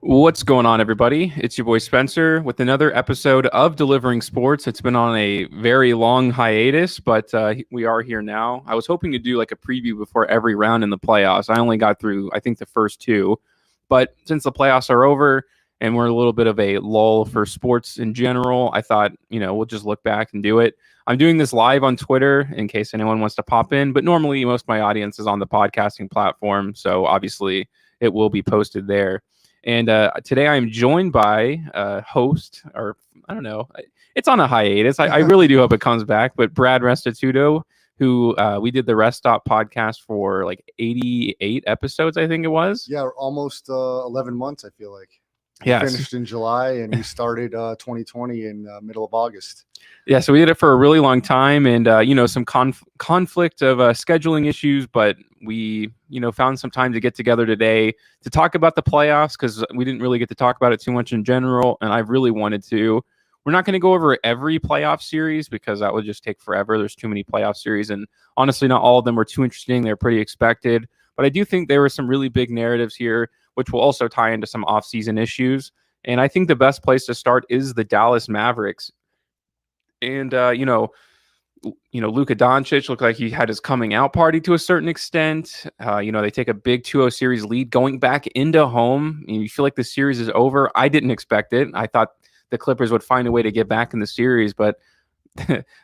What's going on, everybody? It's your boy Spencer with another episode of Delivering Sports. It's been on a very long hiatus, but we are here now. I was hoping to do like a preview before every round in the playoffs. I only got through, I think, the first two. But since the playoffs are over and we're a little bit of a lull for sports in general, I thought, we'll just look back and do it. I'm doing this live on Twitter in case anyone wants to pop in, but normally most of my audience is on the podcasting platform. So obviously it will be posted there. And today I'm joined by a host, or I don't know, it's on a hiatus. I really do hope it comes back. But Brad Restituto, who we did the Rest Stop podcast for like 88 episodes, I think it was. Yeah, almost 11 months, I feel like. Yeah, finished in July, and we started 2020 in middle of August. Yeah, so we did it for a really long time, and some conflict of scheduling issues, but we found some time to get together today to talk about the playoffs because we didn't really get to talk about it too much in general, and I really wanted to. We're not going to go over every playoff series because that would just take forever. There's too many playoff series, and honestly, not all of them were too interesting. They're pretty expected, but I do think there were some really big narratives here, which will also tie into some off-season issues. And I think the best place to start is the Dallas Mavericks. And, Luka Doncic looked like he had his coming out party to a certain extent. They take a big 2-0 series lead going back into home. You feel like the series is over. I didn't expect it. I thought the Clippers would find a way to get back in the series, but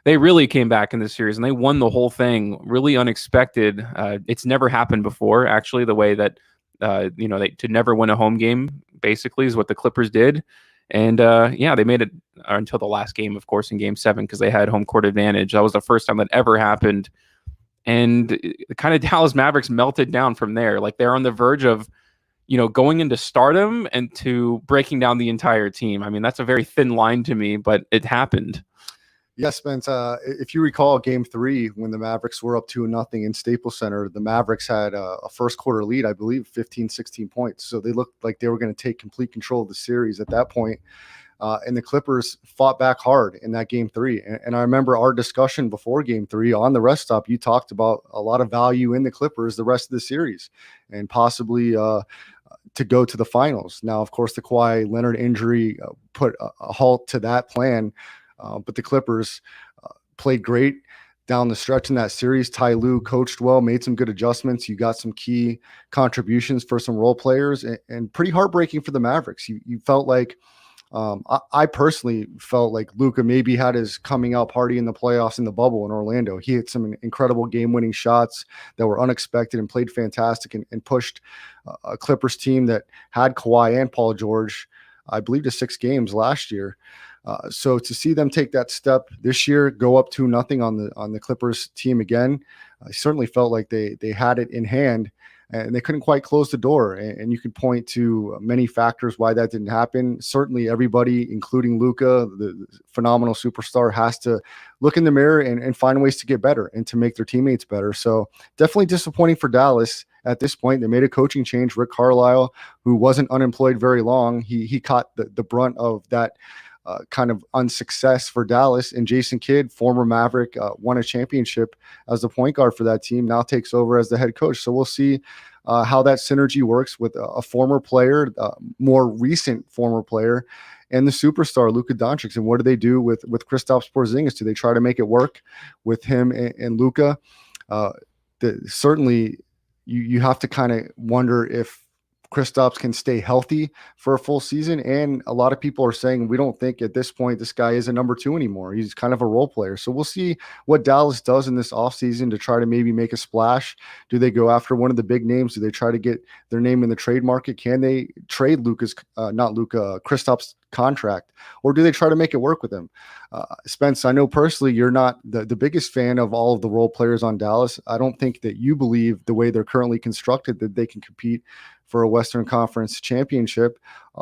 they really came back in the series and they won the whole thing. Really unexpected. It's never happened before, actually, the way that, they to never win a home game basically is what the Clippers did. And they made it until the last game, of course, in Game 7 because they had home court advantage. That was the first time that ever happened. And the kind of Dallas Mavericks melted down from there. Like they're on the verge of, going into stardom and to breaking down the entire team. I mean, that's a very thin line to me, but it happened. Yes, Spence. If you recall Game 3, when the Mavericks were up 2-0 in Staples Center, the Mavericks had a first quarter lead, I believe, 15, 16 points. So they looked like they were going to take complete control of the series at that point. And the Clippers fought back hard in that Game 3. And I remember our discussion before Game 3 on the Rest Stop, you talked about a lot of value in the Clippers the rest of the series and possibly to go to the finals. Now, of course, the Kawhi Leonard injury put a halt to that plan. But the Clippers played great down the stretch in that series. Ty Lue coached well, made some good adjustments. You got some key contributions for some role players and pretty heartbreaking for the Mavericks. You felt like I personally felt like Luka maybe had his coming out party in the playoffs in the bubble in Orlando. He hit some incredible game-winning shots that were unexpected and played fantastic and pushed a Clippers team that had Kawhi and Paul George, I believe, to 6 games last year. So to see them take that step this year, go up 2-0 on the Clippers team again, I certainly felt like they had it in hand and they couldn't quite close the door. And you could point to many factors why that didn't happen. Certainly everybody, including Luka, the phenomenal superstar, has to look in the mirror and find ways to get better and to make their teammates better. So definitely disappointing for Dallas. At this point, they made a coaching change. Rick Carlisle, who wasn't unemployed very long, he caught the brunt of that kind of unsuccess for Dallas. And Jason Kidd, former Maverick, won a championship as the point guard for that team, now takes over as the head coach. So we'll see how that synergy works with a former player, more recent former player, and the superstar Luka Doncic. And what do they do with Kristaps Porzingis? Do they try to make it work with him and Luka? Certainly, you have to kind of wonder if Kristaps can stay healthy for a full season. And a lot of people are saying we don't think at this point this guy is a number 2 anymore. He's kind of a role player. So we'll see what Dallas does in this offseason to try to maybe make a splash. Do they go after one of the big names? Do they try to get their name in the trade market? Can they trade Kristaps' contract, or do they try to make it work with him? Spence, I know personally you're not the biggest fan of all of the role players on Dallas. I don't think that you believe the way they're currently constructed that they can compete for a Western Conference championship.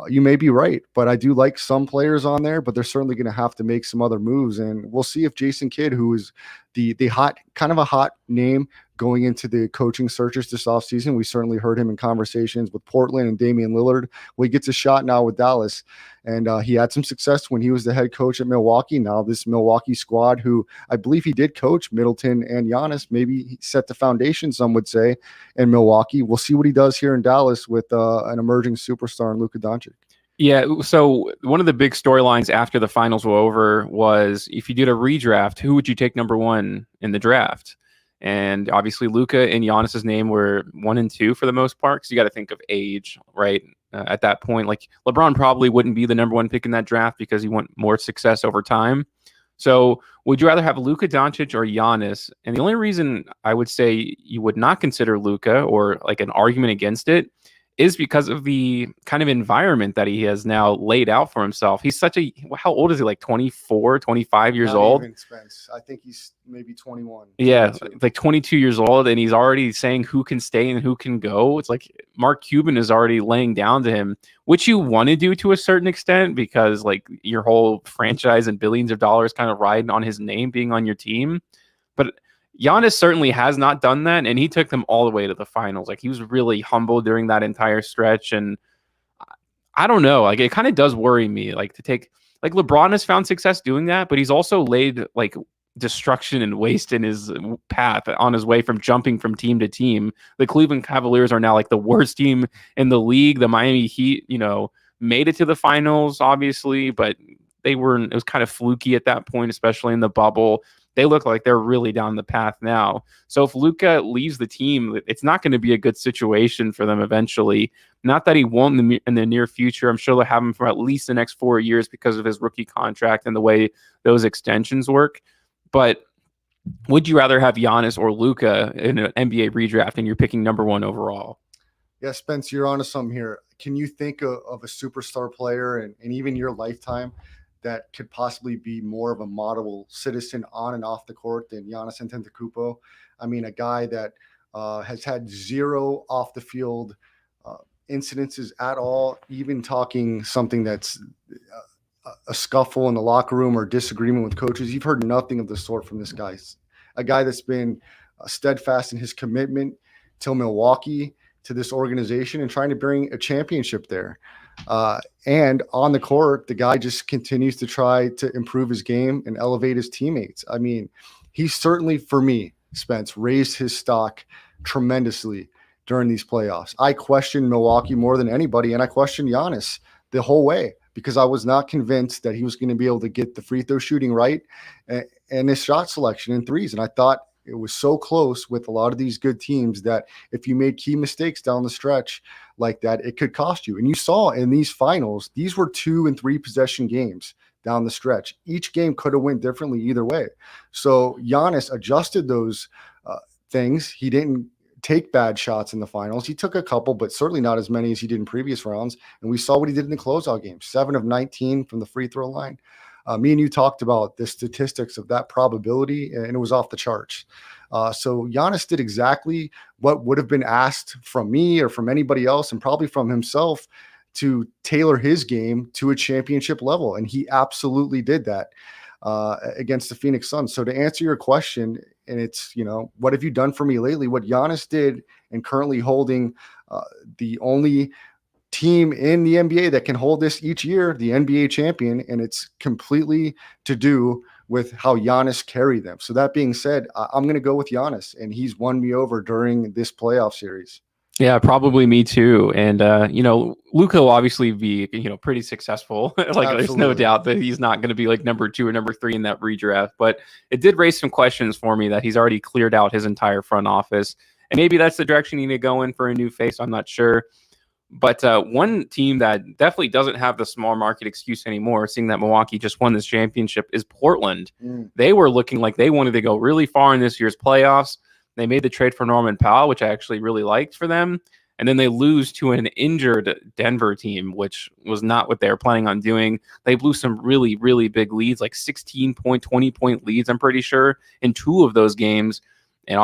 You may be right, but I do like some players on there, but they're certainly going to have to make some other moves. And we'll see if Jason Kidd, who is the hot, kind of a hot name going into the coaching searches this offseason. We certainly heard him in conversations with Portland and Damian Lillard. Well, he gets a shot now with Dallas. And he had some success when he was the head coach at Milwaukee. Now this Milwaukee squad, who I believe he did coach Middleton and Giannis, maybe he set the foundation, some would say, in Milwaukee. We'll see what he does here in Dallas with an emerging superstar in Luka Doncic. Yeah, so one of the big storylines after the finals were over was if you did a redraft, who would you take number one in the draft? And obviously, Luka and Giannis's name were 1 and 2 for the most part. Because you got to think of age, right? At that point, like LeBron probably wouldn't be the number one pick in that draft because he want more success over time. So, would you rather have Luka Doncic or Giannis? And the only reason I would say you would not consider Luka or like an argument against it is because of the kind of environment that he has now laid out for himself. He's such a, how old is he? Like 24, 25 years Not old? even, Spence. I think he's maybe 21, Yeah, 22. like 22 years old, and he's already saying who can stay and who can go. It's like Mark Cuban is already laying down to him, which you want to do to a certain extent because like your whole franchise and billions of dollars kind of riding on his name being on your team. But Giannis certainly has not done that, and he took them all the way to the finals. Like he was really humble during that entire stretch, and I don't know. Like it kind of does worry me. Like to take like LeBron has found success doing that, but he's also laid like destruction and waste in his path on his way from jumping from team to team. The Cleveland Cavaliers are now like the worst team in the league. The Miami Heat, made it to the finals, obviously, but it was kind of fluky at that point, especially in the bubble. They look like they're really down the path now. So if Luka leaves the team, it's not going to be a good situation for them eventually. Not that he won't in the near future. I'm sure they'll have him for at least the next 4 years because of his rookie contract and the way those extensions work. But would you rather have Giannis or Luka in an NBA redraft and you're picking number one overall? Yeah, Spence, you're onto something here. Can you think of a superstar player and even your lifetime that could possibly be more of a model citizen on and off the court than Giannis Antetokounmpo? I mean, a guy that has had zero off the field incidences at all, even talking something that's a scuffle in the locker room or disagreement with coaches. You've heard nothing of the sort from this guy. A guy that's been steadfast in his commitment to Milwaukee, to this organization, and trying to bring a championship there. And on the court, the guy just continues to try to improve his game and elevate his teammates. I mean, he certainly, for me, Spence, raised his stock tremendously during these playoffs. I questioned Milwaukee more than anybody, and I questioned Giannis the whole way because I was not convinced that he was going to be able to get the free throw shooting right and his shot selection in threes. And I thought it was so close with a lot of these good teams that if you made key mistakes down the stretch like that, it could cost you. And you saw in these finals, these were 2 and 3 possession games down the stretch. Each game could have went differently either way. So Giannis adjusted those things. He didn't take bad shots in the finals. He took a couple, but certainly not as many as he did in previous rounds. And we saw what he did in the closeout game, 7 of 19 from the free throw line. Me and you talked about the statistics of that probability, and it was off the charts. So Giannis did exactly what would have been asked from me or from anybody else, and probably from himself, to tailor his game to a championship level. And he absolutely did that against the Phoenix Suns. So to answer your question, and it's, what have you done for me lately? What Giannis did, and currently holding the only team in the NBA that can hold this each year, the NBA champion, and it's completely to do with how Giannis carried them. So that being said, I'm going to go with Giannis, and he's won me over during this playoff series. Yeah, probably me too. And Luka will obviously be, pretty successful. Like Absolutely. there's no doubt that he's not going to be like number 2 or number 3 in that redraft. But it did raise some questions for me that he's already cleared out his entire front office. And maybe that's the direction you need to go in for a new face. I'm not sure. But one team that definitely doesn't have the small market excuse anymore, seeing that Milwaukee just won this championship, is Portland. They were looking like they wanted to go really far in this year's playoffs. They made the trade for Norman Powell, which I actually really liked for them. And then they lose to an injured Denver team, which was not what they were planning on doing. They blew some really, really big leads, like 16-point, 20-point leads, I'm pretty sure, in 2 of those games. And,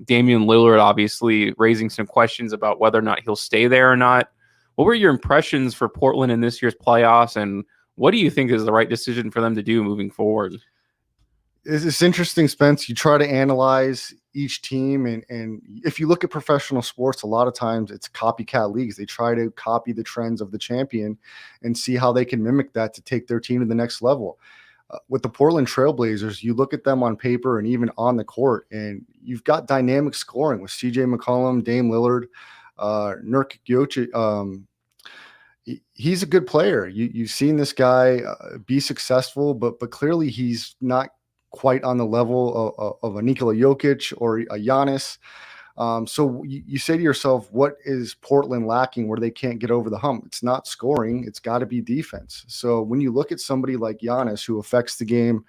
Damian Lillard obviously raising some questions about whether or not he'll stay there or not. What were your impressions for Portland in this year's playoffs, and what do you think is the right decision for them to do moving forward? It's interesting, Spence. You try to analyze each team, and if you look at professional sports, a lot of times it's copycat leagues. They try to copy the trends of the champion and see how they can mimic that to take their team to the next level. With the Portland Trailblazers, you look at them on paper and even on the court, and you've got dynamic scoring with CJ McCollum, Dame Lillard, Nurkic, he's a good player. You've seen this guy be successful, but clearly he's not quite on the level of a Nikola Jokic or a Giannis. So you say to yourself, what is Portland lacking where they can't get over the hump? It's not scoring. It's got to be defense. So when you look at somebody like Giannis, who affects the game,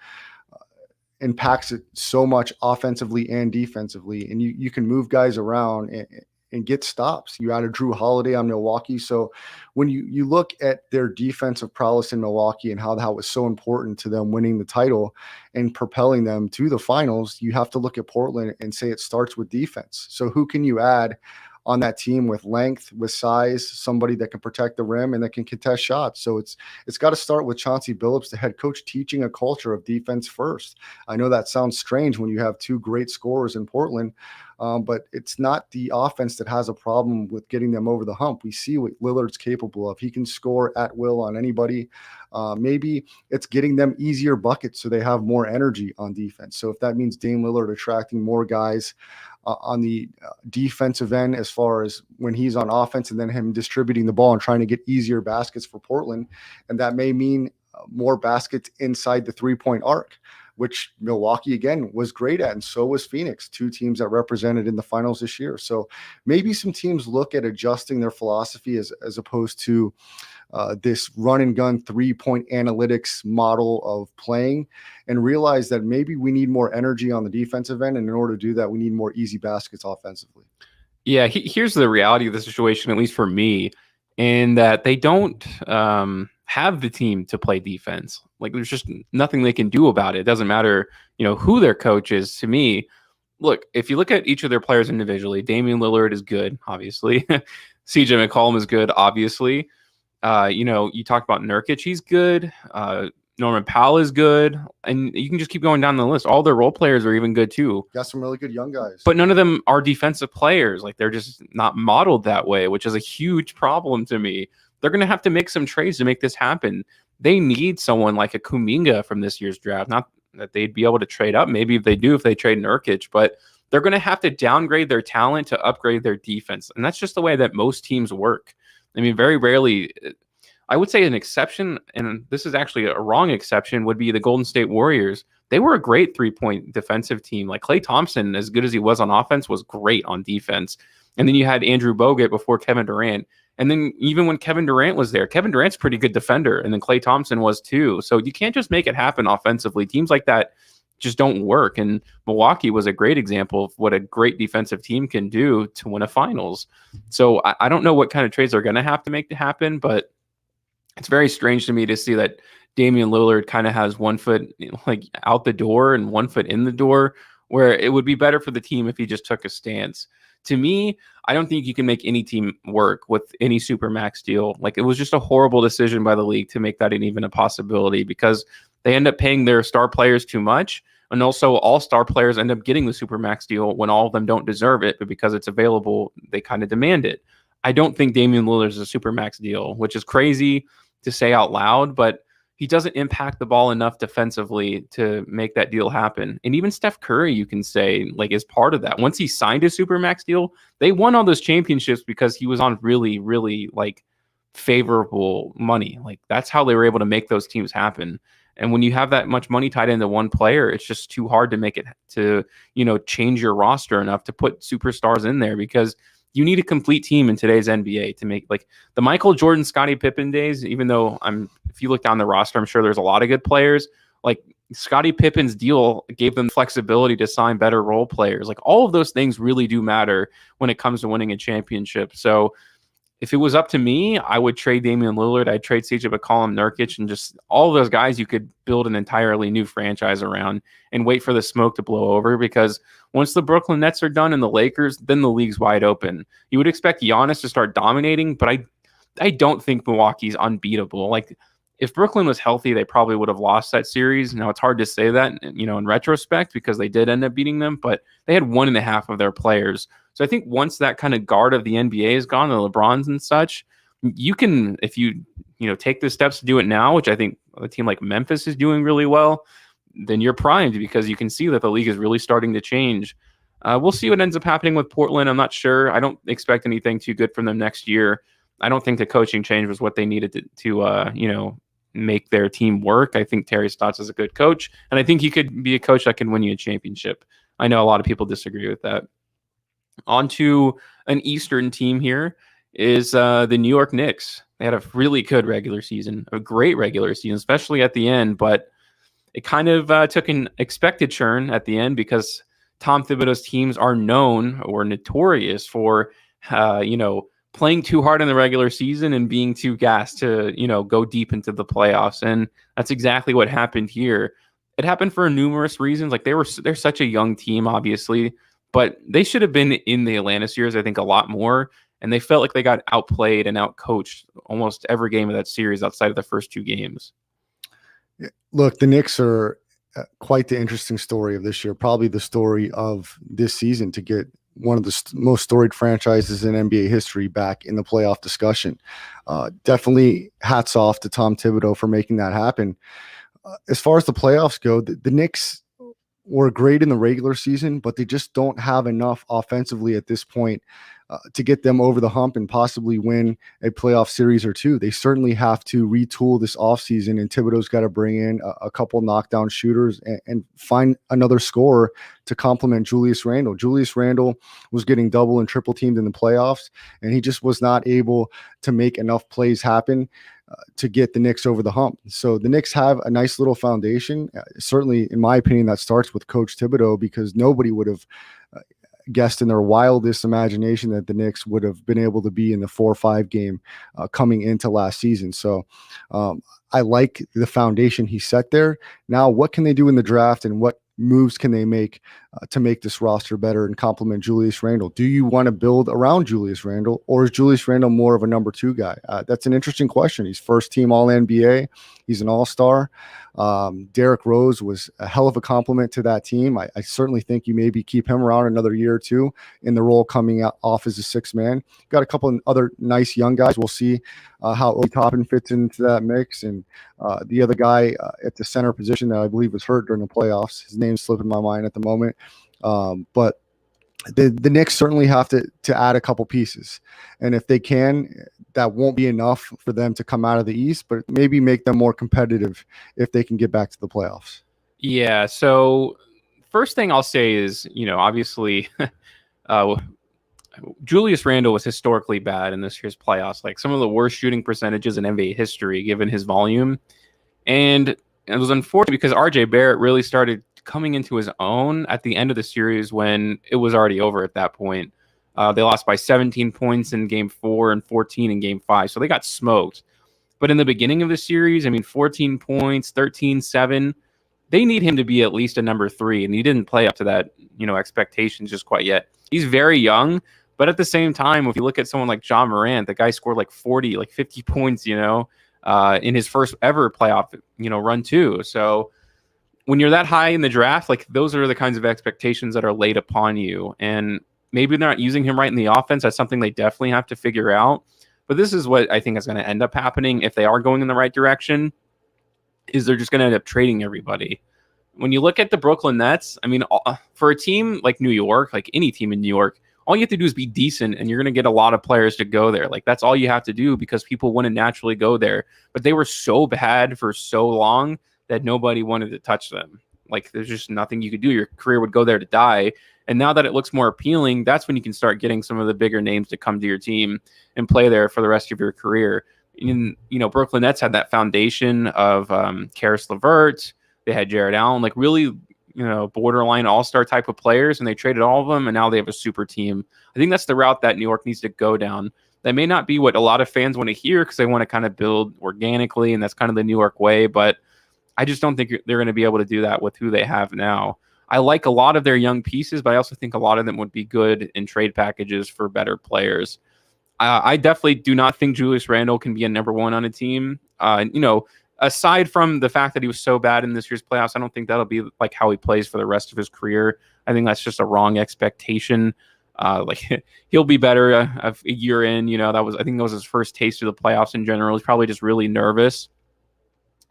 impacts it so much offensively and defensively, and you can move guys around and get stops. You added Drew Holiday on Milwaukee. So when you look at their defensive prowess in Milwaukee and how that was so important to them winning the title and propelling them to the finals, you have to look at Portland and say it starts with defense. So who can you add on that team with length, with size, somebody that can protect the rim and that can contest shots? So it's got to start with Chauncey Billups, the head coach, teaching a culture of defense first. I know that sounds strange when you have two great scorers in Portland, but it's not the offense that has a problem with getting them over the hump. We see what Lillard's capable of. He can score at will on anybody. Maybe it's getting them easier buckets so they have more energy on defense. So if that means Dame Lillard attracting more guys on the defensive end as far as when he's on offense, and then him distributing the ball and trying to get easier baskets for Portland, and that may mean more baskets inside the three-point arc, which Milwaukee, again, was great at, and so was Phoenix, two teams that represented in the finals this year. So maybe some teams look at adjusting their philosophy as opposed to this run-and-gun three-point analytics model of playing, and realize that maybe we need more energy on the defensive end, and in order to do that, we need more easy baskets offensively. Yeah, here's the reality of the situation, at least for me, in that they don't have the team to play defense. Like, there's just nothing they can do about it. It doesn't matter, who their coach is. To me, look, if you look at each of their players individually, Damian Lillard is good, obviously. CJ McCollum is good, obviously. You talked about Nurkic, he's good. Norman Powell is good, and you can just keep going down the list. All their role players are even good too. Got some really good young guys, but none of them are defensive players. Like, they're just not modeled that way, which is a huge problem to me. They're going to have to make some trades to make this happen. They need someone like a Kuminga from this year's draft. Not that they'd be able to trade up. Maybe if they trade Nurkic, but they're going to have to downgrade their talent to upgrade their defense. And that's just the way that most teams work. I mean, very rarely, I would say an exception, and this is actually a wrong exception, would be the Golden State Warriors. They were a great three-point defensive team. Like, Klay Thompson, as good as he was on offense, was great on defense. And then you had Andrew Bogut before Kevin Durant. And then even when Kevin Durant was there, Kevin Durant's a pretty good defender, and then Klay Thompson was too. So you can't just make it happen offensively. Teams like that just don't work. And Milwaukee was a great example of what a great defensive team can do to win a finals. So I don't know what kind of trades they're going to have to make to happen, but it's very strange to me to see that Damian Lillard kind of has 1 foot like out the door and 1 foot in the door, where it would be better for the team if he just took a stance. To me, I don't think you can make any team work with any Supermax deal. Like, it was just a horrible decision by the league to make that even a possibility, because they end up paying their star players too much. And also, all star players end up getting the Supermax deal when all of them don't deserve it, but because it's available, they kind of demand it. I don't think Damian Lillard is a Supermax deal, which is crazy to say out loud, but he doesn't impact the ball enough defensively to make that deal happen. And even Steph Curry, you can say, like, is part of that. Once he signed a Supermax deal, they won all those championships because he was on really, really, like, favorable money. Like, that's how they were able to make those teams happen. And when you have that much money tied into one player, it's just too hard to make it to, change your roster enough to put superstars in there, because you need a complete team in today's NBA to make, like, the Michael Jordan, Scottie Pippen days. Even though if you look down the roster, I'm sure there's a lot of good players. Like, Scottie Pippen's deal gave them flexibility to sign better role players. Like, all of those things really do matter when it comes to winning a championship. So if it was up to me, I would trade Damian Lillard. I'd trade CJ McCollum, Nurkic, and just all of those guys you could build an entirely new franchise around and wait for the smoke to blow over, because once the Brooklyn Nets are done and the Lakers, then the league's wide open. You would expect Giannis to start dominating, but I don't think Milwaukee's unbeatable. Like, if Brooklyn was healthy, they probably would have lost that series. Now, it's hard to say that, in retrospect, because they did end up beating them, but they had 1.5 of their players. So I think once that kind of guard of the NBA is gone, the LeBrons and such, you can, if you take the steps to do it now, which I think a team like Memphis is doing really well, then you're primed, because you can see that the league is really starting to change. We'll see what ends up happening with Portland. I'm not sure. I don't expect anything too good from them next year. I don't think the coaching change was what they needed to make their team work. I think Terry Stotts is a good coach, and I think he could be a coach that can win you a championship. I know a lot of people disagree with that. On to an Eastern team here is the New York Knicks. They had a really good regular season, a great regular season, especially at the end, but it kind of took an expected churn at the end because Tom Thibodeau's teams are known or notorious for, playing too hard in the regular season and being too gassed to, go deep into the playoffs. And that's exactly what happened here. It happened for numerous reasons. Like they're such a young team, obviously, but they should have been in the Atlanta series, I think, a lot more. And they felt like they got outplayed and outcoached almost every game of that series outside of the first two games. Look, the Knicks are quite the interesting story of this year, probably the story of this season to get one of the most storied franchises in NBA history back in the playoff discussion. Definitely hats off to Tom Thibodeau for making that happen. As far as the playoffs go, the Knicks were great in the regular season, but they just don't have enough offensively at this point to get them over the hump and possibly win a playoff series or two. They certainly have to retool this offseason, and Thibodeau's got to bring in a couple knockdown shooters and find another scorer to complement Julius Randle. Julius Randle was getting double and triple teamed in the playoffs, and he just was not able to make enough plays happen to get the Knicks over the hump. So the Knicks have a nice little foundation. Certainly, in my opinion, that starts with Coach Thibodeau, because nobody would have guessed in their wildest imagination that the Knicks would have been able to be in the 4-5 game coming into last season. So I like the foundation he set there. Now, what can they do in the draft, and what moves can they make to make this roster better and complement Julius Randle? Do you want to build around Julius Randle, or is Julius Randle more of a number two guy? That's an interesting question. He's first team All-NBA. He's an all-star. Derrick Rose was a hell of a compliment to that team. I certainly think you maybe keep him around another year or two in the role coming off as a sixth man. Got a couple of other nice young guys. We'll see how Obi Toppin fits into that mix. And the other guy at the center position that I believe was hurt during the playoffs, his name's slipping my mind at the moment. But the Knicks certainly have to add a couple pieces. And if they can, that won't be enough for them to come out of the East, but maybe make them more competitive if they can get back to the playoffs. Yeah. So first thing I'll say is, obviously Julius Randle was historically bad in this year's playoffs, like some of the worst shooting percentages in NBA history, given his volume. And it was unfortunate because RJ Barrett really started coming into his own at the end of the series when it was already over at that point. They lost by 17 points in game 4 and 14 in game 5. So they got smoked. But in the beginning of the series, 14 points, 13-7, they need him to be at least a number 3. And he didn't play up to that, expectations just quite yet. He's very young, but at the same time, if you look at someone like John Morant, the guy scored like 40, like 50 points, in his first ever playoff, run too. So when you're that high in the draft, like those are the kinds of expectations that are laid upon you. And maybe they're not using him right in the offense. That's something they definitely have to figure out. But this is what I think is going to end up happening if they are going in the right direction, is they're just going to end up trading everybody. When you look at the Brooklyn Nets, for a team like New York, like any team in New York, all you have to do is be decent and you're going to get a lot of players to go there. Like that's all you have to do because people wouldn't naturally go there. But they were so bad for so long that nobody wanted to touch them. Like there's just nothing you could do. Your career would go there to die. And now that it looks more appealing, that's when you can start getting some of the bigger names to come to your team and play there for the rest of your career. Brooklyn Nets had that foundation of Karis LeVert. They had Jared Allen, like really, borderline all-star type of players, and they traded all of them, and now they have a super team. I think that's the route that New York needs to go down. That may not be what a lot of fans want to hear because they want to kind of build organically, and that's kind of the New York way, but I just don't think they're going to be able to do that with who they have now. I like a lot of their young pieces, but I also think a lot of them would be good in trade packages for better players. I definitely do not think Julius Randle can be a number 1 on a team. Aside from the fact that he was so bad in this year's playoffs, I don't think that'll be like how he plays for the rest of his career. I think that's just a wrong expectation. He'll be better a year in. I think that was his first taste of the playoffs in general. He's probably just really nervous.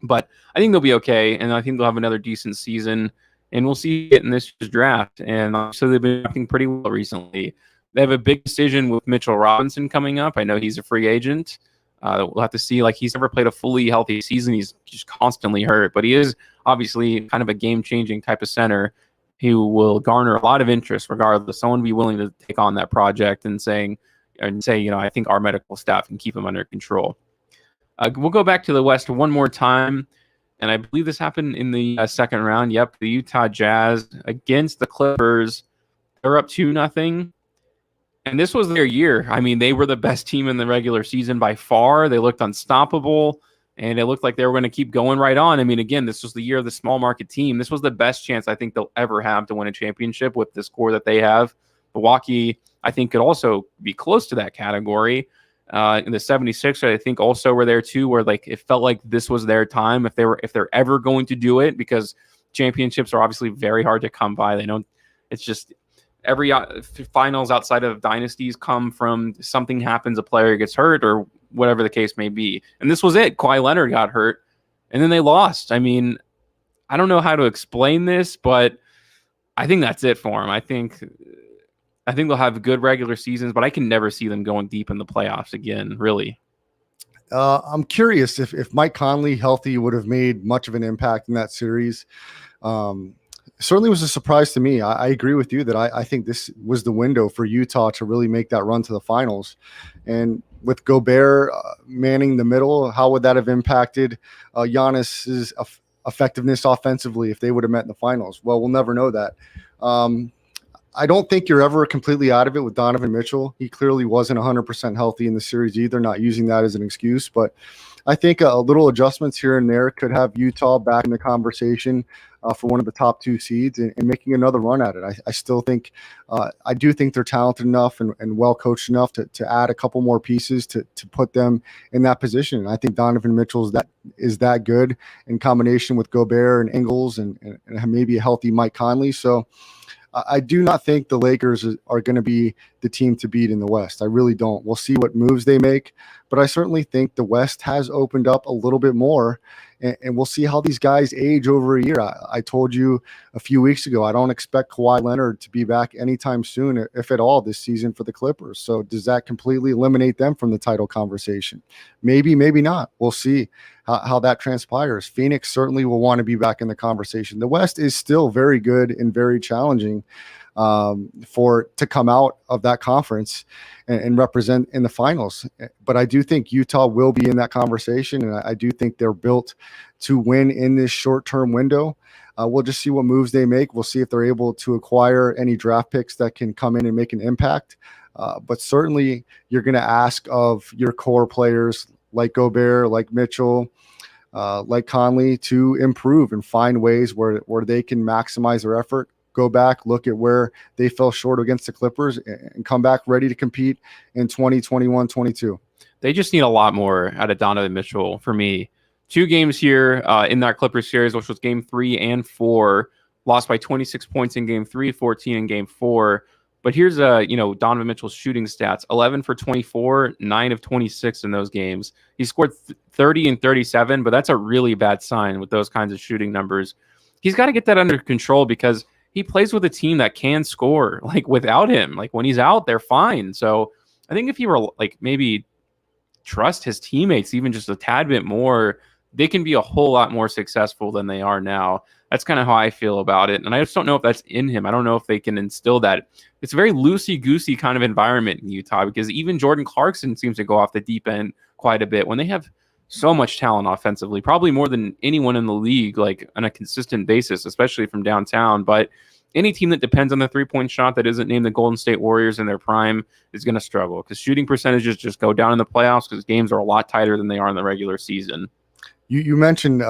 But I think they'll be okay, and I think they'll have another decent season, and we'll see it in this year's draft. And so they've been acting pretty well recently. They have a big decision with Mitchell Robinson coming up. I know he's a free agent. We'll have to see. Like, he's never played a fully healthy season. He's just constantly hurt, but he is obviously kind of a game-changing type of center who will garner a lot of interest regardless. Someone be willing to take on that project and say, I think our medical staff can keep him under control. We'll go back to the West one more time, and I believe this happened in the second round. Yep, the Utah Jazz against the Clippers. They're up 2-0. And this was their year. I mean, they were the best team in the regular season by far. They looked unstoppable, and it looked like they were going to keep going right on. I mean, again, this was the year of the small market team. This was the best chance I think they'll ever have to win a championship with this core that they have. Milwaukee, I think, could also be close to that category. In the 76ers, I think, also were there too, where like it felt like this was their time if they're ever going to do it, because championships are obviously very hard to come by. They don't. It's just every finals outside of dynasties come from something happens, a player gets hurt or whatever the case may be. And this was it. Kawhi Leonard got hurt, and then they lost. I mean, I don't know how to explain this, but I think that's it for them. I think they'll have good regular seasons, but I can never see them going deep in the playoffs again, really. I'm curious if Mike Conley healthy would have made much of an impact in that series. Certainly was a surprise to me. I agree with you that I think this was the window for Utah to really make that run to the finals. And with Gobert manning the middle, how would that have impacted Giannis's effectiveness offensively if they would have met in the finals? Well, we'll never know that. I don't think you're ever completely out of it with Donovan Mitchell. He clearly wasn't 100% healthy in the series either, not using that as an excuse. But I think a little adjustments here and there could have Utah back in the conversation for one of the top 2 seeds and making another run at it. I still think I do think they're talented enough and well coached enough to add a couple more pieces to put them in that position. And I think Donovan Mitchell is that good in combination with Gobert and Ingles and maybe a healthy Mike Conley. So I do not think the Lakers are going to be the team to beat in the West. I really don't. We'll see what moves they make, but I certainly think the West has opened up a little bit more, and we'll see how these guys age over a year. I told you a few weeks ago, I don't expect Kawhi Leonard to be back anytime soon, if at all, this season for the Clippers. So does that completely eliminate them from the title conversation? Maybe, maybe not. We'll see how that transpires. Phoenix certainly will want to be back in the conversation. The West is still very good and very challenging to come out of that conference and represent in the finals. But I do think Utah will be in that conversation, and I do think they're built to win in this short-term window. We'll just see what moves they make. We'll see if they're able to acquire any draft picks that can come in and make an impact. But certainly you're going to ask of your core players like Gobert, like Mitchell, like Conley, to improve and find ways where they can maximize their effort, go back, look at where they fell short against the Clippers, and come back ready to compete in 2021-22. They just need a lot more out of Donovan Mitchell for me. 2 games here in that Clippers series, which was game 3 and 4, lost by 26 points in game 3, 14 in game 4. But here's Donovan Mitchell's shooting stats: 11 for 24, 9 of 26 in those games. He scored 30 and 37, but that's a really bad sign with those kinds of shooting numbers. He's got to get that under control because he plays with a team that can score. Like, without him, like when he's out, they're fine. So I think if he were like maybe trust his teammates even just a tad bit more, they can be a whole lot more successful than they are now. That's kind of how I feel about it. And I just don't know if that's in him. I don't know if they can instill that. It's a very loosey-goosey kind of environment in Utah, because even Jordan Clarkson seems to go off the deep end quite a bit when they have so much talent offensively, probably more than anyone in the league, like on a consistent basis, especially from downtown. But any team that depends on the three-point shot that isn't named the Golden State Warriors in their prime is going to struggle, because shooting percentages just go down in the playoffs because games are a lot tighter than they are in the regular season. You mentioned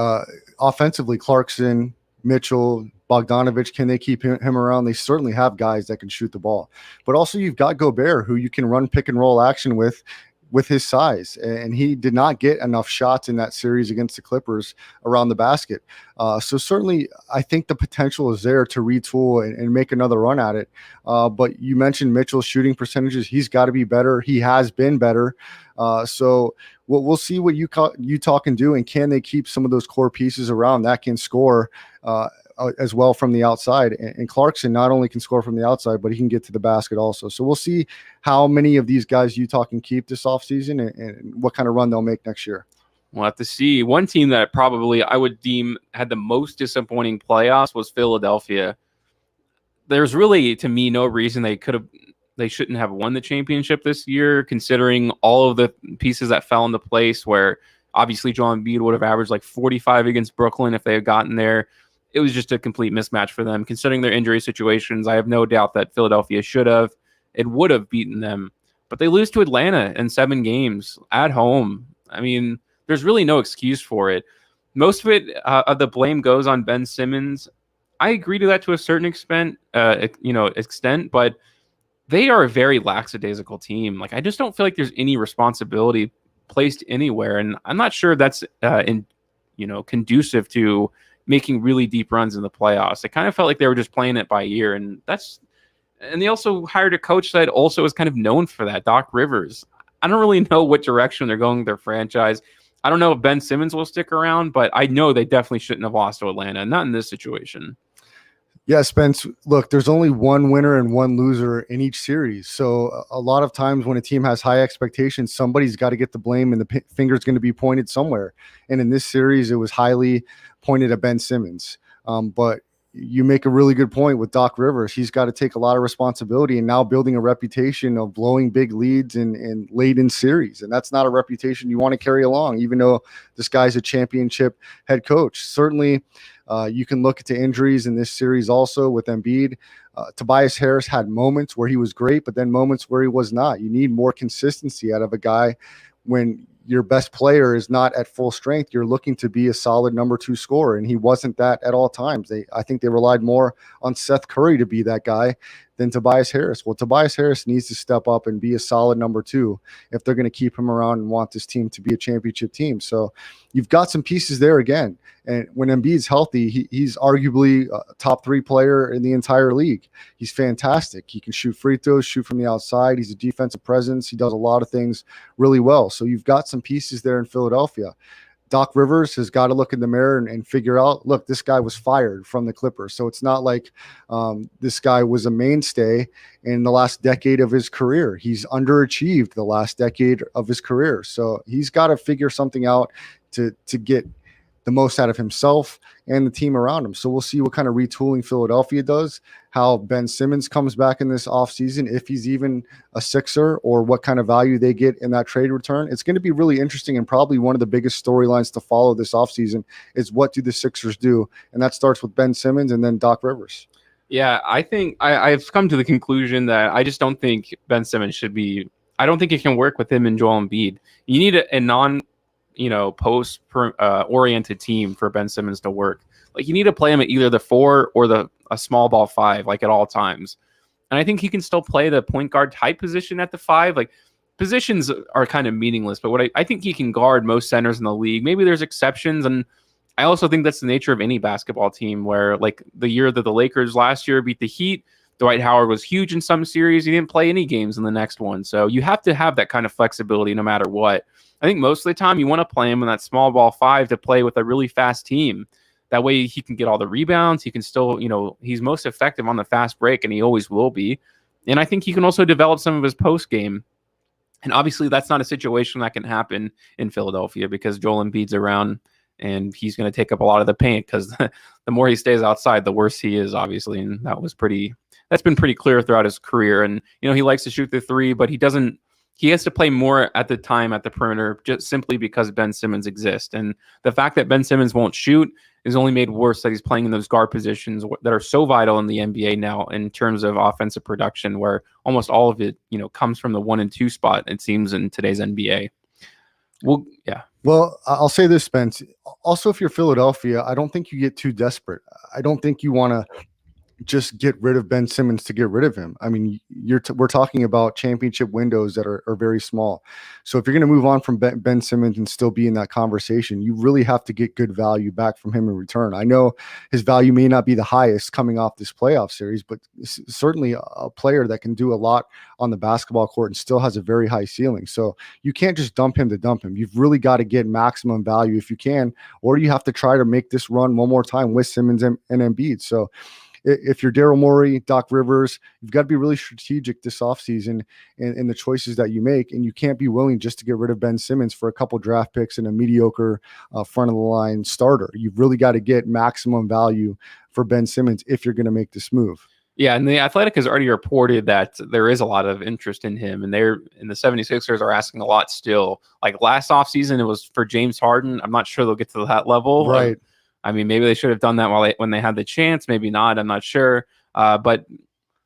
offensively, Clarkson, Mitchell, Bogdanovich, can they keep him around? They certainly have guys that can shoot the ball. But also you've got Gobert, who you can run pick and roll action with his size. And he did not get enough shots in that series against the Clippers around the basket. So certainly I think the potential is there to retool and make another run at it. But you mentioned Mitchell's shooting percentages. He's got to be better. He has been better. So we'll see what Utah can do, and can they keep some of those core pieces around that can score as well from the outside. And Clarkson not only can score from the outside, but he can get to the basket also. So we'll see how many of these guys Utah can keep this offseason and what kind of run they'll make next year. We'll have to see. One team that probably I would deem had the most disappointing playoffs was Philadelphia. There's really, to me, no reason they shouldn't have won the championship this year, considering all of the pieces that fell into place, where obviously Joel Embiid would have averaged like 45 against Brooklyn if they had gotten there. It was just a complete mismatch for them. Considering their injury situations, I have no doubt that Philadelphia would have beaten them. But they lose to Atlanta in 7 games at home. I mean, there's really no excuse for it. Most of it, the blame goes on Ben Simmons. I agree to that to a certain extent, but they are a very lackadaisical team. Like, I just don't feel like there's any responsibility placed anywhere, and I'm not sure that's conducive to making really deep runs in the playoffs. It kind of felt like they were just playing it by ear, and they also hired a coach that also is kind of known for that, Doc Rivers. I don't really know what direction they're going with their franchise. I don't know if Ben Simmons will stick around, but I know they definitely shouldn't have lost to Atlanta, not in this situation. Yeah, Spence, look, there's only one winner and one loser in each series. So a lot of times when a team has high expectations, somebody's got to get the blame and the finger's going to be pointed somewhere. And in this series, it was highly pointed at Ben Simmons. But you make a really good point with Doc Rivers. He's got to take a lot of responsibility and now building a reputation of blowing big leads and late in series. And that's not a reputation you want to carry along, even though this guy's a championship head coach. Certainly, you can look at the injuries in this series also with Embiid. Tobias Harris had moments where he was great, but then moments where he was not. You need more consistency out of a guy when your best player is not at full strength. You're looking to be a solid number 2 scorer, and he wasn't that at all times. I think they relied more on Seth Curry to be that guy than Tobias Harris. Well, Tobias Harris needs to step up and be a solid number 2 if they're going to keep him around and want this team to be a championship team. So you've got some pieces there again. And when Embiid's healthy, he's arguably a top 3 player in the entire league. He's fantastic. He can shoot free throws, shoot from the outside. He's a defensive presence. He does a lot of things really well. So you've got some pieces there in Philadelphia. Doc Rivers has got to look in the mirror and figure out, look, this guy was fired from the Clippers. So it's not like this guy was a mainstay in the last decade of his career. He's underachieved the last decade of his career. So he's got to figure something out to get the most out of himself and the team around him. So we'll see what kind of retooling Philadelphia does, how Ben Simmons comes back in this offseason, if he's even a Sixer, or what kind of value they get in that trade return. It's going to be really interesting, and probably one of the biggest storylines to follow this offseason is what do the Sixers do? And that starts with Ben Simmons and then Doc Rivers. Yeah, I think I've come to the conclusion that I just don't think Ben Simmons I don't think it can work with him and Joel Embiid. You need a non post oriented team for Ben Simmons to work. Like, you need to play him at either the 4 or a small ball 5, like at all times. And I think he can still play the point guard type position at the 5. Like, positions are kind of meaningless, but I think he can guard most centers in the league. Maybe there's exceptions, and I also think that's the nature of any basketball team, where like the year that the Lakers last year beat the Heat, Dwight Howard was huge in some series. He didn't play any games in the next one. So you have to have that kind of flexibility no matter what. I think most of the time you want to play him in that small ball 5 to play with a really fast team. That way he can get all the rebounds. He can still, he's most effective on the fast break, and he always will be. And I think he can also develop some of his post game. And obviously that's not a situation that can happen in Philadelphia because Joel Embiid's around and he's going to take up a lot of the paint, because the more he stays outside, the worse he is, obviously. And that's been pretty clear throughout his career. And, he likes to shoot the 3, but he has to play more at the time at the perimeter, just simply because Ben Simmons exists. And the fact that Ben Simmons won't shoot is only made worse that he's playing in those guard positions that are so vital in the NBA now in terms of offensive production, where almost all of it, comes from the 1 and 2 spot, it seems, in today's NBA. Well, yeah. Well, I'll say this, Spence. Also, if you're Philadelphia, I don't think you get too desperate. I don't think you want to just get rid of Ben Simmons to get rid of him. I mean, we're talking about championship windows that are very small. So if you're going to move on from Ben Simmons and still be in that conversation, you really have to get good value back from him in return. I know his value may not be the highest coming off this playoff series, but certainly a player that can do a lot on the basketball court and still has a very high ceiling. So you can't just dump him to dump him. You've really got to get maximum value if you can, or you have to try to make this run one more time with Simmons and Embiid. So if you're Daryl Morey, Doc Rivers, you've got to be really strategic this offseason in the choices that you make. And you can't be willing just to get rid of Ben Simmons for a couple draft picks and a mediocre front of the line starter. You've really got to get maximum value for Ben Simmons if you're going to make this move. Yeah, and The Athletic has already reported that there is a lot of interest in him, and the 76ers are asking a lot still. Like last offseason, it was for James Harden. I'm not sure they'll get to that level. Right. I mean, maybe they should have done that when they had the chance. Maybe not. I'm not sure. But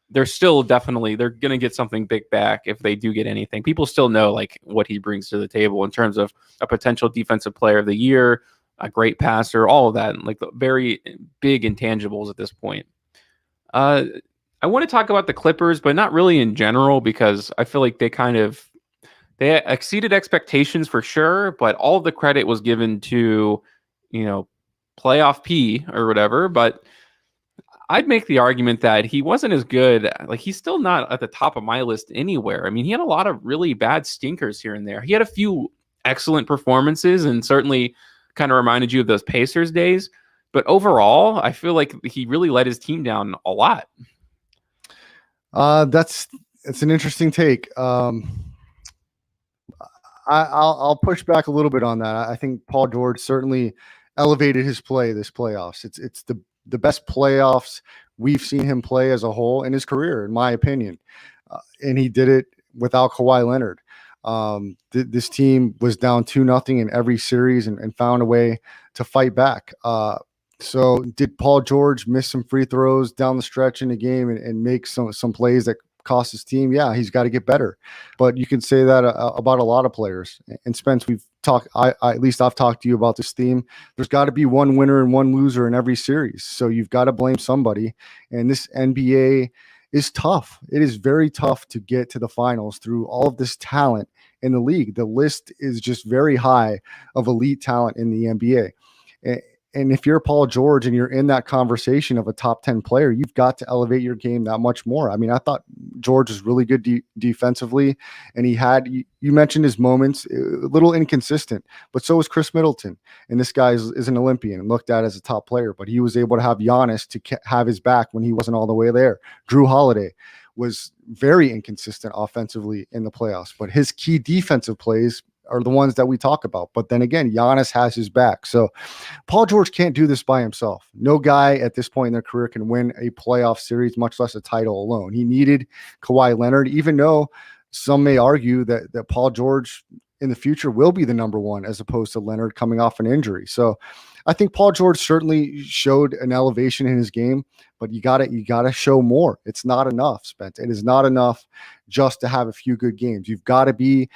they're still they're going to get something big back if they do get anything. People still know like what he brings to the table in terms of a potential defensive player of the year, a great passer, all of that, like the very big intangibles at this point. I want to talk about the Clippers, but not really in general, because I feel like they exceeded expectations for sure, but all of the credit was given to, playoff P or whatever. But I'd make the argument that he wasn't as good. Like, he's still not at the top of my list anywhere. I mean, he had a lot of really bad stinkers here and there. He had a few excellent performances and certainly kind of reminded you of those Pacers days. But overall, I feel like he really let his team down a lot. It's an interesting take. I'll push back a little bit on that. I think Paul George certainly elevated his play this playoffs. It's the best playoffs we've seen him play as a whole in his career, in my opinion. And he did it without Kawhi Leonard. This team was down 2-0 in every series and found a way to fight back. So did Paul George miss some free throws down the stretch in the game and make some plays that cost his team? Yeah, he's got to get better. But you can say that about a lot of players. And Spence, we've talked, at least I've talked to you about this theme. There's got to be one winner and one loser in every series. So you've got to blame somebody. And this NBA is tough. It is very tough to get to the finals through all of this talent in the league. The list is just very high of elite talent in the NBA. And if you're Paul George and you're in that conversation of a top 10 player, you've got to elevate your game that much more. I mean, I thought George was really good defensively, and you mentioned his moments, a little inconsistent, but so was Chris Middleton. And this guy is an Olympian and looked at as a top player, but he was able to have Giannis to have his back when he wasn't all the way there. Drew Holiday was very inconsistent offensively in the playoffs, but his key defensive plays are the ones that we talk about. But then again, Giannis has his back. So Paul George can't do this by himself. No guy at this point in their career can win a playoff series, much less a title alone. He needed Kawhi Leonard, even though some may argue that Paul George in the future will be the number one as opposed to Leonard coming off an injury. So I think Paul George certainly showed an elevation in his game, but you gotta show more. It's not enough, Spence. It is not enough just to have a few good games. You've got to be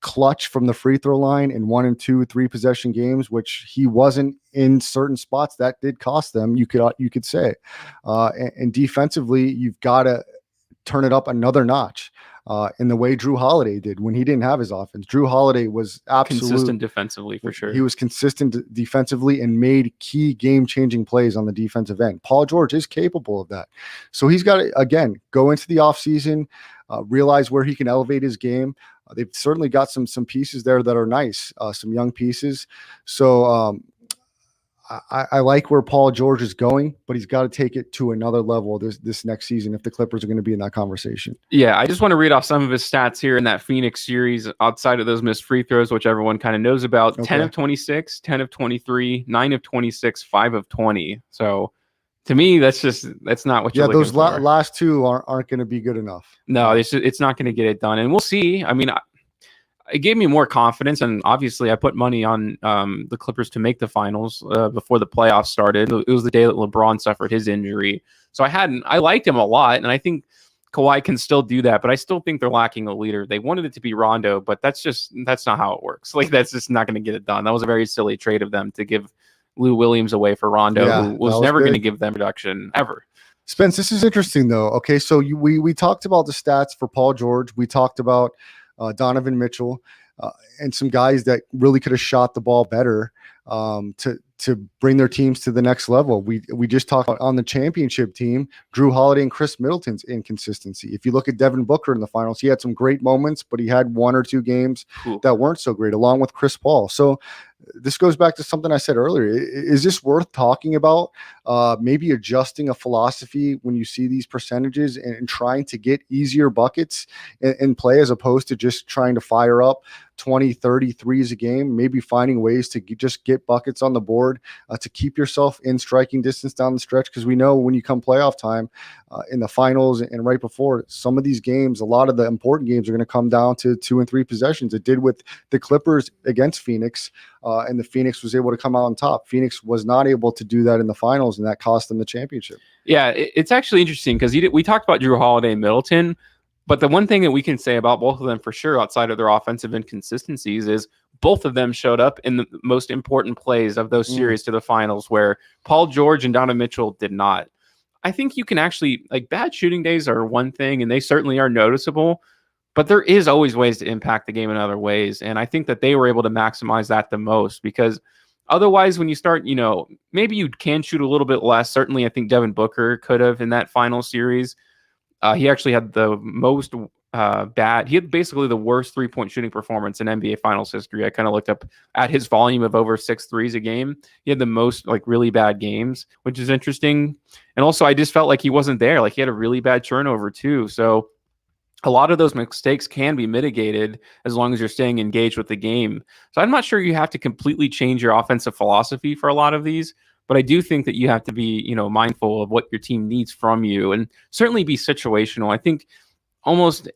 clutch from the free throw line in 1 and 2, 3 possession games, which he wasn't in certain spots. That did cost them. You could say, and defensively, you've got to turn it up another notch. In the way Drew Holiday did when he didn't have his offense. Drew Holiday was absolutely consistent defensively for sure. He was consistent defensively and made key game-changing plays on the defensive end. Paul George is capable of that. So he's got to, again, go into the offseason, realize where he can elevate his game. They've certainly got some pieces there that are nice, some young pieces. So I like where Paul George is going, but he's got to take it to another level this next season if the Clippers are going to be in that conversation. Yeah, I just want to read off some of his stats here in that Phoenix series outside of those missed free throws, which everyone kind of knows about. Okay. 10 of 26, 10 of 23, 9 of 26, 5 of 20. So to me, that's not what you're looking for. Yeah, those last two aren't going to be good enough. No, it's not going to get it done. And we'll see. I mean, it gave me more confidence, and obviously I put money on the Clippers to make the finals before the playoffs started. It was the day that LeBron suffered his injury. So I liked him a lot, and I think Kawhi can still do that, but I still think they're lacking a leader. They wanted it to be Rondo, but that's not how it works. Like, that's just not going to get it done. That was a very silly trade of them to give Lou Williams away for Rondo, who was never going to give them production ever. Spence, this is interesting though. Okay, so we talked about the stats for Paul George. We talked about Donovan Mitchell and some guys that really could have shot the ball better to bring their teams to the next level. We just talked about on the championship team, Drew Holiday and Chris Middleton's inconsistency. If you look at Devin Booker in the finals, he had some great moments, but he had one or two games that weren't so great, along with Chris Paul. So this goes back to something I said earlier. Is this worth talking about? Maybe adjusting a philosophy when you see these percentages and trying to get easier buckets in play, as opposed to just trying to fire up 20, 30 threes a game, maybe finding ways to just get buckets on the board to keep yourself in striking distance down the stretch. Because we know when you come playoff time in the finals and right before, some of these games, a lot of the important games are going to come down to 2 and 3 possessions. It did with the Clippers against Phoenix, and the Phoenix was able to come out on top. Phoenix was not able to do that in the finals, and that cost them the championship. Yeah, it's actually interesting because we talked about Drew Holiday and Middleton, but the one thing that we can say about both of them for sure, outside of their offensive inconsistencies, is both of them showed up in the most important plays of those series to the finals, where Paul George and Donovan Mitchell did not. I think you can actually, like, bad shooting days are one thing, and they certainly are noticeable, but there is always ways to impact the game in other ways. And I think that they were able to maximize that the most, because otherwise, when you start, maybe you can shoot a little bit less. Certainly, I think Devin Booker could have in that final series. He actually had the most he had basically the worst 3-point shooting performance in NBA Finals history. I kind of looked up at his volume of over 6 threes a game. He had the most really bad games, which is interesting. And also, I just felt like he wasn't there. Like, he had a really bad turnover too. So a lot of those mistakes can be mitigated as long as you're staying engaged with the game. So I'm not sure you have to completely change your offensive philosophy for a lot of these, but I do think that you have to be, mindful of what your team needs from you, and certainly be situational. I think almost,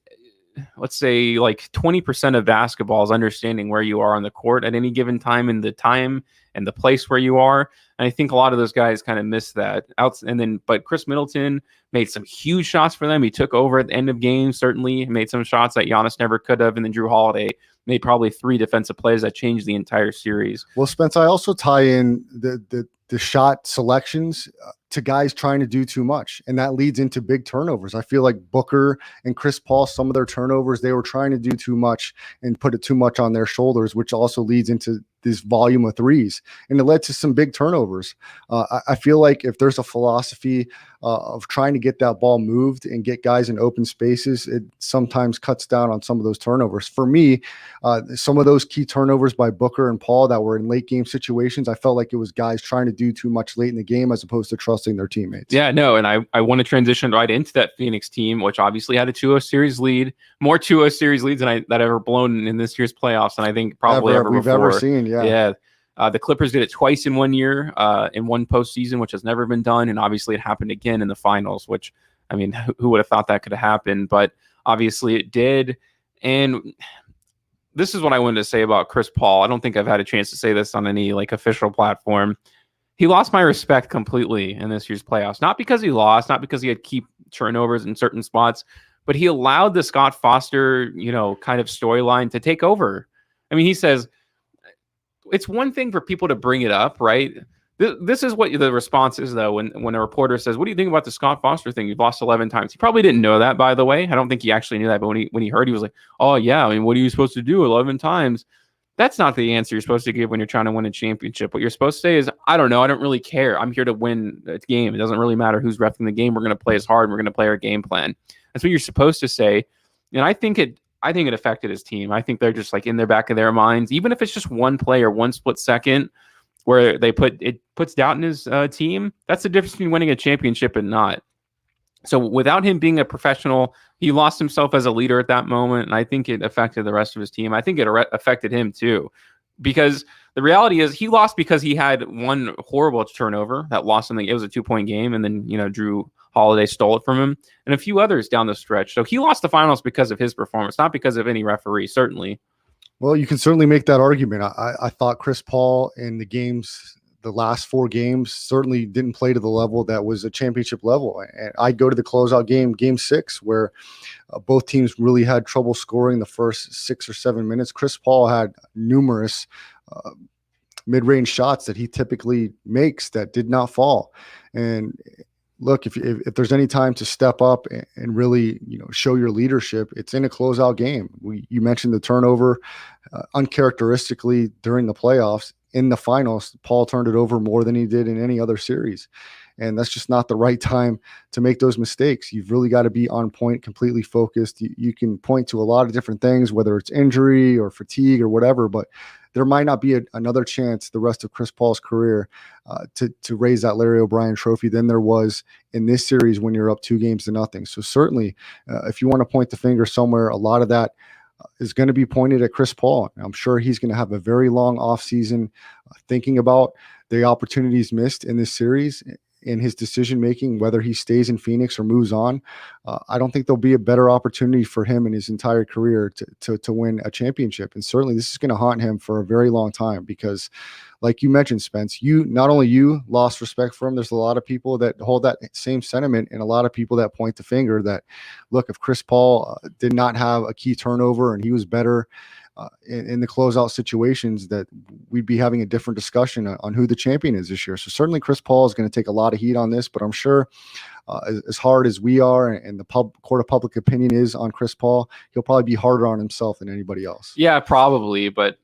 let's say, like 20% of basketball is understanding where you are on the court at any given time, and the time and the place where you are. And I think a lot of those guys kind of miss that out. But Chris Middleton made some huge shots for them. He took over at the end of games, certainly made some shots that Giannis never could have. And then Drew Holiday made probably 3 defensive plays that changed the entire series. Well, Spence, I also tie in the shot selections to guys trying to do too much, and that leads into big turnovers. I feel like Booker and Chris Paul, some of their turnovers, they were trying to do too much and put it too much on their shoulders, which also leads into this volume of threes, and it led to some big turnovers. I feel like if there's a philosophy of trying to get that ball moved and get guys in open spaces, it sometimes cuts down on some of those turnovers. For me, some of those key turnovers by Booker and Paul that were in late game situations, I felt like it was guys trying to do too much late in the game as opposed to trusting their teammates. Yeah, no, and I want to transition right into that Phoenix team, which obviously had a 2-0 series lead, more 2-0 series leads than I've ever blown in this year's playoffs, and I think probably ever we've before. ever seen. Yeah. The Clippers did it twice in one year, in one postseason, which has never been done. And obviously it happened again in the finals, which, I mean, who would have thought that could have happened? But obviously it did. And this is what I wanted to say about Chris Paul. I don't think I've had a chance to say this on any official platform. He lost my respect completely in this year's playoffs. Not because he lost, not because he had key turnovers in certain spots, but he allowed the Scott Foster, kind of storyline to take over. I mean, he says, it's one thing for people to bring it up, right? This is what the response is, though, when a reporter says, "What do you think about the Scott Foster thing? You've lost 11 times." He probably didn't know that, by the way. I don't think he actually knew that, but when he heard, he was like, "Oh yeah, I mean, what are you supposed to do 11 times?" That's not the answer you're supposed to give when you're trying to win a championship. What you're supposed to say is, "I don't know. I don't really care. I'm here to win a game. It doesn't really matter who's reffing the game. We're going to play as hard. And we're going to play our game plan." That's what you're supposed to say. And I think it affected his team. I think they're just in their back of their minds, even if it's just one play or one split second where it puts doubt in his team. That's the difference between winning a championship and not. So without him being a professional, he lost himself as a leader at that moment. And I think it affected the rest of his team. I think it affected him too, because the reality is he lost because he had one horrible turnover that lost him. It was a 2-point game. And then, Drew Holiday stole it from him and a few others down the stretch. So he lost the finals because of his performance, not because of any referee, certainly. Well, you can certainly make that argument. I thought Chris Paul in the last 4 games, certainly didn't play to the level that was a championship level. And I'd go to the closeout game 6, where both teams really had trouble scoring the first 6 or 7 minutes. Chris Paul had numerous mid-range shots that he typically makes that did not fall. And look, if there's any time to step up and really, show your leadership, it's in a closeout game. You mentioned the turnover, uncharacteristically during the playoffs. In the finals, Paul turned it over more than he did in any other series. And that's just not the right time to make those mistakes. You've really got to be on point, completely focused. You can point to a lot of different things, whether it's injury or fatigue or whatever, but there might not be another chance the rest of Chris Paul's career to raise that Larry O'Brien trophy than there was in this series when you're up 2-0. So certainly, if you want to point the finger somewhere, a lot of that is going to be pointed at Chris Paul. I'm sure he's going to have a very long offseason thinking about the opportunities missed in this series in his decision-making, whether he stays in Phoenix or moves on. I don't think there'll be a better opportunity for him in his entire career to win a championship. And certainly this is going to haunt him for a very long time because, like you mentioned, Spence, not only you lost respect for him, there's a lot of people that hold that same sentiment and a lot of people that point the finger that, look, if Chris Paul did not have a key turnover and he was better in the closeout situations, that we'd be having a different discussion on who the champion is this year. So certainly Chris Paul is going to take a lot of heat on this, but I'm sure as hard as we are and the court of public opinion is on Chris Paul, he'll probably be harder on himself than anybody else. Yeah, probably. But,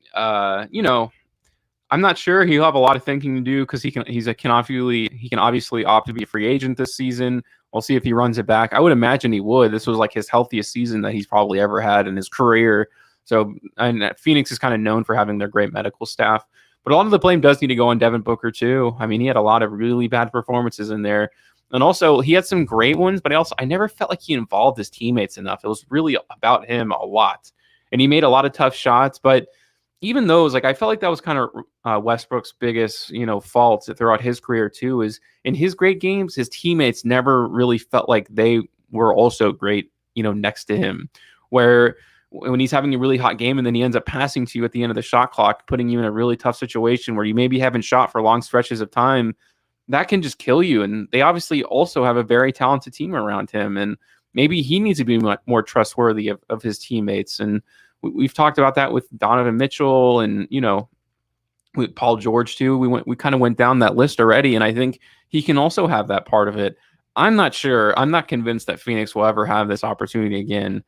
I'm not sure. He'll have a lot of thinking to do because he can obviously opt to be a free agent this season. We'll see if he runs it back. I would imagine he would. This was like his healthiest season that he's probably ever had in his career. So, and Phoenix is kind of known for having their great medical staff. But a lot of the blame does need to go on Devin Booker, too. I mean, he had a lot of really bad performances in there. And also, he had some great ones, but I never felt like he involved his teammates enough. It was really about him a lot. And he made a lot of tough shots, but even those, I felt like that was kind of Westbrook's biggest, faults throughout his career too, is in his great games, his teammates never really felt like they were also great, next to him. Where when he's having a really hot game and then he ends up passing to you at the end of the shot clock, putting you in a really tough situation where you maybe haven't shot for long stretches of time, that can just kill you. And they obviously also have a very talented team around him. And maybe he needs to be more trustworthy of his teammates. And we've talked about that with Donovan Mitchell and, with Paul George too. We kind of went down that list already. And I think he can also have that part of it. I'm not sure. I'm not convinced that Phoenix will ever have this opportunity again.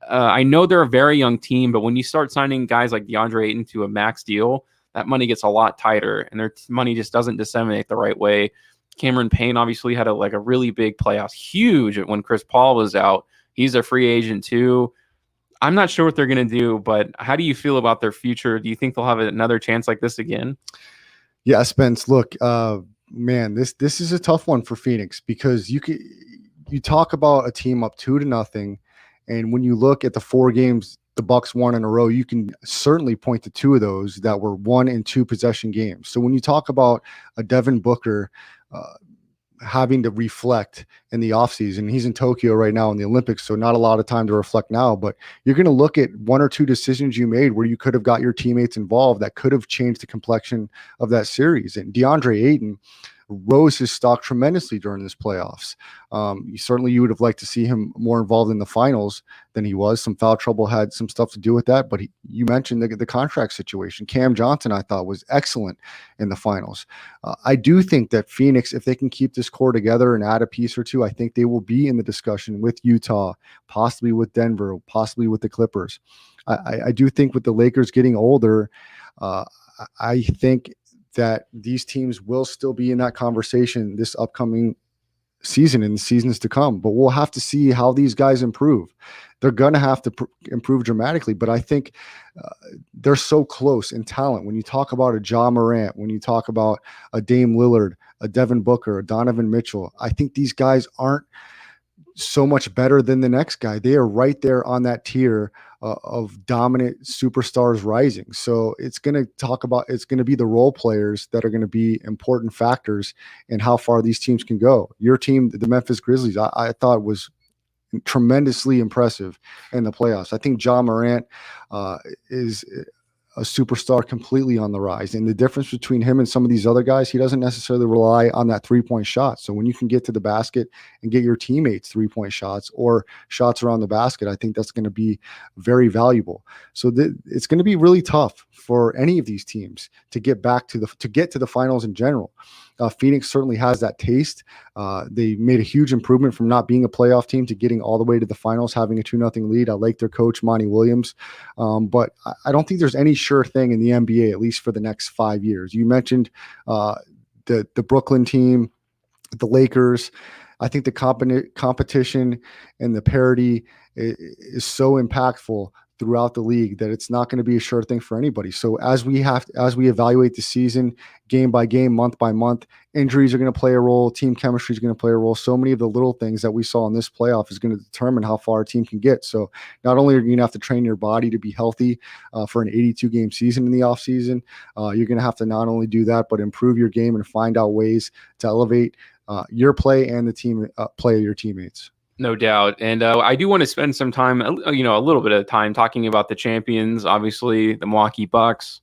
I know they're a very young team, but when you start signing guys like DeAndre Ayton to a max deal, that money gets a lot tighter and their money just doesn't disseminate the right way. Cameron Payne obviously had a really big playoffs, huge when Chris Paul was out. He's a free agent too. I'm not sure what they're going to do, but how do you feel about their future? Do you think they'll have another chance like this again? Yeah, Spence, look, man, this is a tough one for Phoenix because you talk about a team up 2-0, and when you look at the 4 games the Bucks won in a row, you can certainly point to 2 of those that were 1 and 2 possession games. So when you talk about a Devin Booker having to reflect in the offseason, he's in Tokyo right now in the Olympics, so not a lot of time to reflect now, but you're going to look at 1 or 2 decisions you made where you could have got your teammates involved that could have changed the complexion of that series. And DeAndre Ayton rose his stock tremendously during this playoffs. You would have liked to see him more involved in the finals than he was. Some foul trouble had some stuff to do with that, but you mentioned the contract situation. Cam Johnson, I thought, was excellent in the finals. I do think that Phoenix, if they can keep this core together and add a piece or two, I think they will be in the discussion with Utah, possibly with Denver, possibly with the Clippers. I do think with the Lakers getting older, I think that these teams will still be in that conversation this upcoming season and the seasons to come. But we'll have to see how these guys improve. They're going to have to improve dramatically, but I think they're so close in talent. When you talk about a Ja Morant, when you talk about a Dame Lillard, a Devin Booker, a Donovan Mitchell, I think these guys aren't so much better than the next guy. They are right there on that tier of dominant superstars rising. So it's going to be the role players that are going to be important factors in how far these teams can go. Your team, the Memphis Grizzlies, I thought was tremendously impressive in the playoffs. I think Ja Morant is a superstar completely on the rise. And the difference between him and some of these other guys, he doesn't necessarily rely on that 3-point shot. So when you can get to the basket and get your teammates 3-point shots or shots around the basket, I think that's going to be very valuable. So it's going to be really tough for any of these teams to get to the finals in general. Phoenix certainly has that taste. They made a huge improvement from not being a playoff team to getting all the way to the finals, having a 2-0 lead. I like their coach, Monty Williams. But I don't think there's any sure thing in the NBA, at least for the next 5 years. You mentioned the Brooklyn team, the Lakers. I think the competition and the parity is so impactful throughout the league that it's not going to be a sure thing for anybody. So as we evaluate the season game by game, month by month, injuries are going to play a role. Team chemistry is going to play a role. So many of the little things that we saw in this playoff is going to determine how far a team can get. So not only are you going to have to train your body to be healthy for an 82 game season in the off season, you're going to have to not only do that, but improve your game and find out ways to elevate your play and the team play of your teammates. No doubt. And I do want to spend some time, a little bit of time talking about the champions, obviously the Milwaukee Bucks.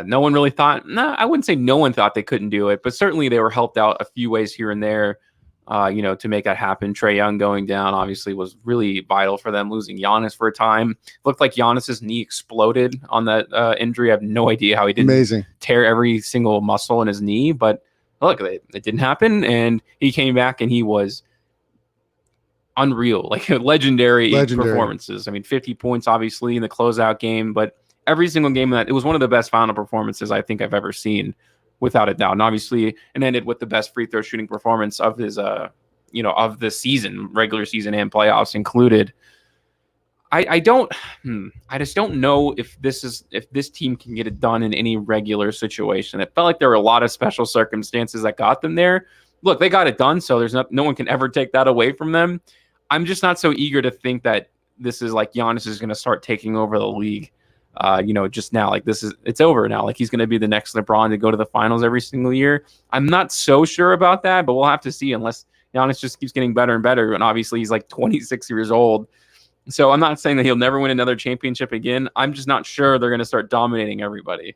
No one really thought, I wouldn't say no one thought they couldn't do it, but certainly they were helped out a few ways here and there, to make that happen. Trae Young going down obviously was really vital for them. Losing Giannis for a time. Looked like Giannis's knee exploded on that injury. I have no idea how he didn't tear every single muscle in his knee, but look, it didn't happen. And he came back and he was unreal, like legendary performances. I mean, 50 points obviously in the closeout game, but every single game that it was one of the best final performances I think I've ever seen, without a doubt. And obviously it ended with the best free throw shooting performance of his of the season, regular season and playoffs included. I just don't know if this team can get it done in any regular situation. It felt like there were a lot of special circumstances that got them there. Look, they got it done, so there's no one can ever take that away from them. I'm just not so eager to think that this is like Giannis is going to start taking over the league, just now. Like it's over now. Like he's going to be the next LeBron to go to the finals every single year. I'm not so sure about that, but we'll have to see unless Giannis just keeps getting better and better. And obviously he's like 26 years old. So I'm not saying that he'll never win another championship again. I'm just not sure they're going to start dominating everybody.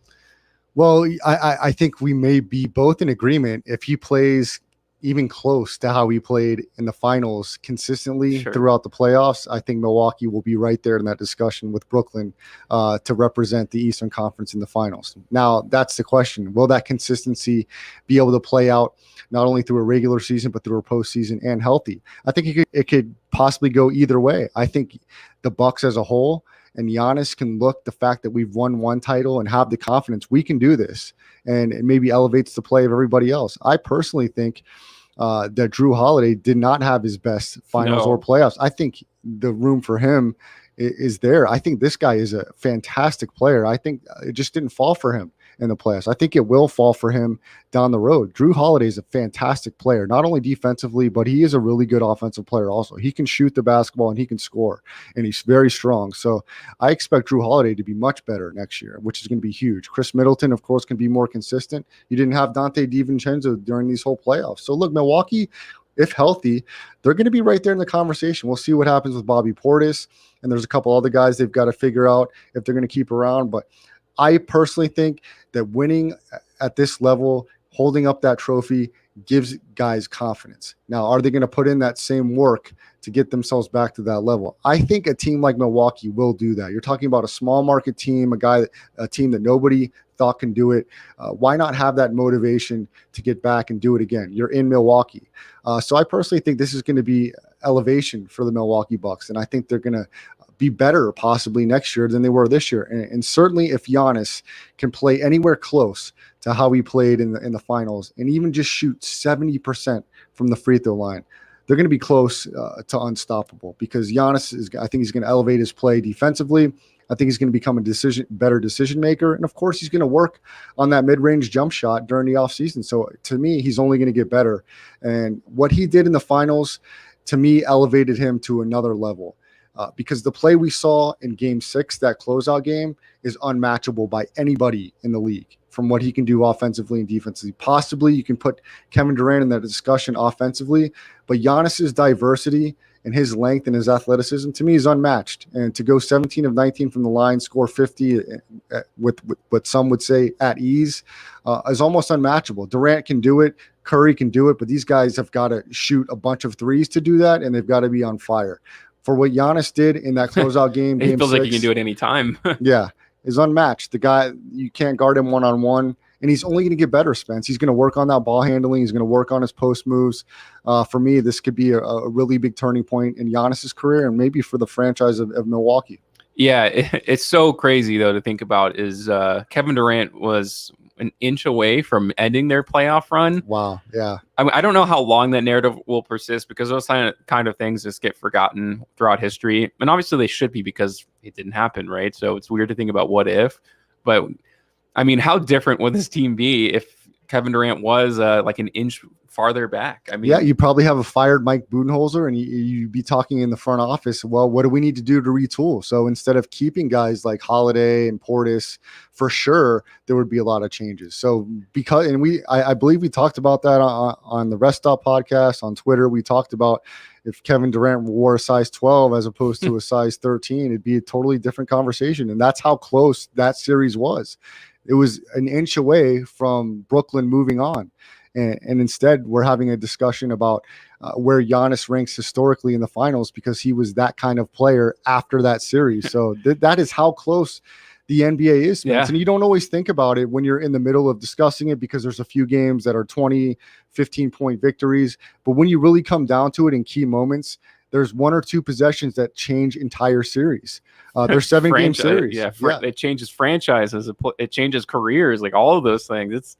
Well, I think we may be both in agreement. If he plays even close to how he played in the finals consistently throughout the playoffs, I think Milwaukee will be right there in that discussion with Brooklyn to represent the Eastern Conference in the finals. Now, that's the question. Will that consistency be able to play out not only through a regular season, but through a postseason and healthy? I think it could possibly go either way. I think the Bucks as a whole and Giannis can look the fact that we've won one title and have the confidence we can do this, and it maybe elevates the play of everybody else. I personally think that Jrue Holiday did not have his best finals or playoffs. I think the room for him is there. I think this guy is a fantastic player. I think it just didn't fall for him in the playoffs. I think it will fall for him down the road. Jrue Holiday is a fantastic player, not only defensively, but he is a really good offensive player also. He can shoot the basketball and he can score, and he's very strong. So I expect Jrue Holiday to be much better next year, which is going to be huge. Chris Middleton, of course, can be more consistent. You didn't have Dante DiVincenzo during these whole playoffs. So look, Milwaukee, if healthy, they're going to be right there in the conversation. We'll see what happens with Bobby Portis, and there's a couple other guys they've got to figure out if they're going to keep around. But I personally think that winning at this level, holding up that trophy, gives guys confidence. Now, are they going to put in that same work to get themselves back to that level? I think a team like Milwaukee will do that. You're talking about a small market team, a team that nobody thought can do it. Why not have that motivation to get back and do it again? You're in Milwaukee. So I personally think this is going to be elevation for the Milwaukee Bucks, and I think they're going to be better possibly next year than they were this year. And certainly if Giannis can play anywhere close to how he played in the finals and even just shoot 70% from the free throw line, they're going to be close to unstoppable, because Giannis I think he's going to elevate his play defensively. I think he's going to become a better decision maker. And of course, he's going to work on that mid-range jump shot during the offseason. So to me, he's only going to get better. And what he did in the finals, to me, elevated him to another level. because the play we saw in Game 6, that closeout game, is unmatchable by anybody in the league from what he can do offensively and defensively. Possibly you can put Kevin Durant in that discussion offensively, but Giannis's diversity and his length and his athleticism, to me, is unmatched. And to go 17 of 19 from the line, score 50 with what some would say at ease, is almost unmatchable. Durant can do it. Curry can do it, but these guys have got to shoot a bunch of threes to do that, and they've got to be on fire. For what Giannis did in that closeout game, It Game feels 6, like he can do it anytime. yeah, is unmatched. The guy, you can't guard him one-on-one, and he's only going to get better, Spence. He's going to work on that ball handling. He's going to work on his post moves. For me, this could be a really big turning point in Giannis's career and maybe for the franchise of Milwaukee. Yeah, it's so crazy, though, to think about is Kevin Durant was an inch away from ending their playoff run. Wow, yeah. I mean, I don't know how long that narrative will persist because those kind of things just get forgotten throughout history. And obviously they should be because it didn't happen, right? So it's weird to think about what if. But, I mean, how different would this team be if Kevin Durant was like an inch farther back? I mean, yeah, you probably have a fired Mike Budenholzer, and you'd be talking in the front office, well, what do we need to do to retool? So instead of keeping guys like Holiday and Portis, for sure, there would be a lot of changes. So because, and I believe we talked about that on the Rest Stop podcast, on Twitter. We talked about if Kevin Durant wore a size 12 as opposed to a size 13, it'd be a totally different conversation. And that's how close that series was. It was an inch away from Brooklyn moving on. And instead, we're having a discussion about where Giannis ranks historically in the finals because he was that kind of player after that series. So that is how close the NBA is, Spence. Yeah. And you don't always think about it when you're in the middle of discussing it because there's a few games that are 20, 15-point victories. But when you really come down to it in key moments, there's one or two possessions that change entire series. There's 7-game series. Yeah, it changes franchises. It changes careers, like all of those things.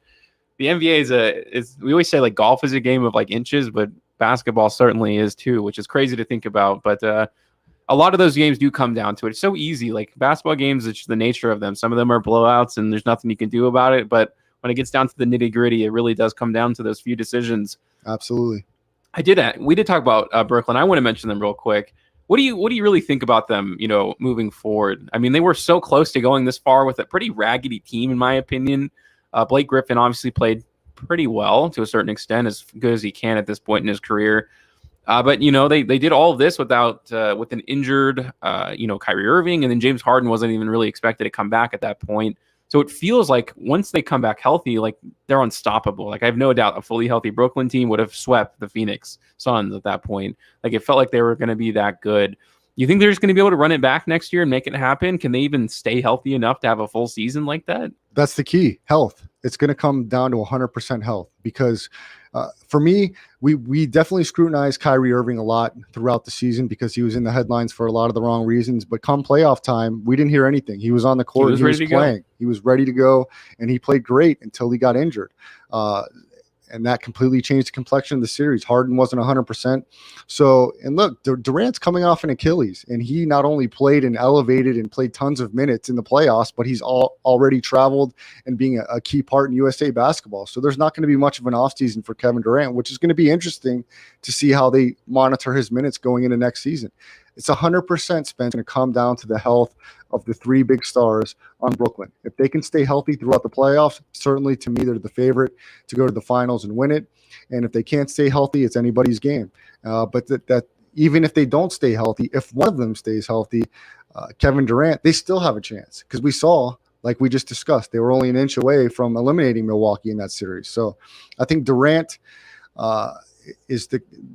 The NBA is we always say like golf is a game of like inches, but basketball certainly is too, which is crazy to think about. But a lot of those games do come down to it. It's so easy. Like basketball games, it's just the nature of them. Some of them are blowouts and there's nothing you can do about it. But when it gets down to the nitty gritty, it really does come down to those few decisions. Absolutely. We did talk about Brooklyn. I want to mention them real quick. What do you really think about them, moving forward? I mean, they were so close to going this far with a pretty raggedy team, in my opinion. Blake Griffin obviously played pretty well to a certain extent, as good as he can at this point in his career. But they did all of this with an injured, Kyrie Irving, and then James Harden wasn't even really expected to come back at that point. So it feels like once they come back healthy, like they're unstoppable. Like I have no doubt a fully healthy Brooklyn team would have swept the Phoenix Suns at that point. Like it felt like they were going to be that good. You think they're just going to be able to run it back next year and make it happen? Can they even stay healthy enough to have a full season like that? That's the key, health. It's going to come down to 100% health because for me, we definitely scrutinized Kyrie Irving a lot throughout the season because he was in the headlines for a lot of the wrong reasons. But come playoff time, we didn't hear anything. He was on the court. He was playing. He was ready to go, and he played great until he got injured. And that completely changed the complexion of the series. Harden wasn't 100%. So, and look, Durant's coming off an Achilles, and he not only played and elevated and played tons of minutes in the playoffs, but he's already traveled and being a key part in USA basketball. So there's not going to be much of an offseason for Kevin Durant, which is going to be interesting to see how they monitor his minutes going into next season. It's 100% Spence going to come down to the health of the three big stars on Brooklyn. If they can stay healthy throughout the playoffs, certainly to me, they're the favorite to go to the finals and win it. And if they can't stay healthy, it's anybody's game. But that even if they don't stay healthy, if one of them stays healthy, Kevin Durant, they still have a chance because we saw, like we just discussed, they were only an inch away from eliminating Milwaukee in that series. So I think Durant is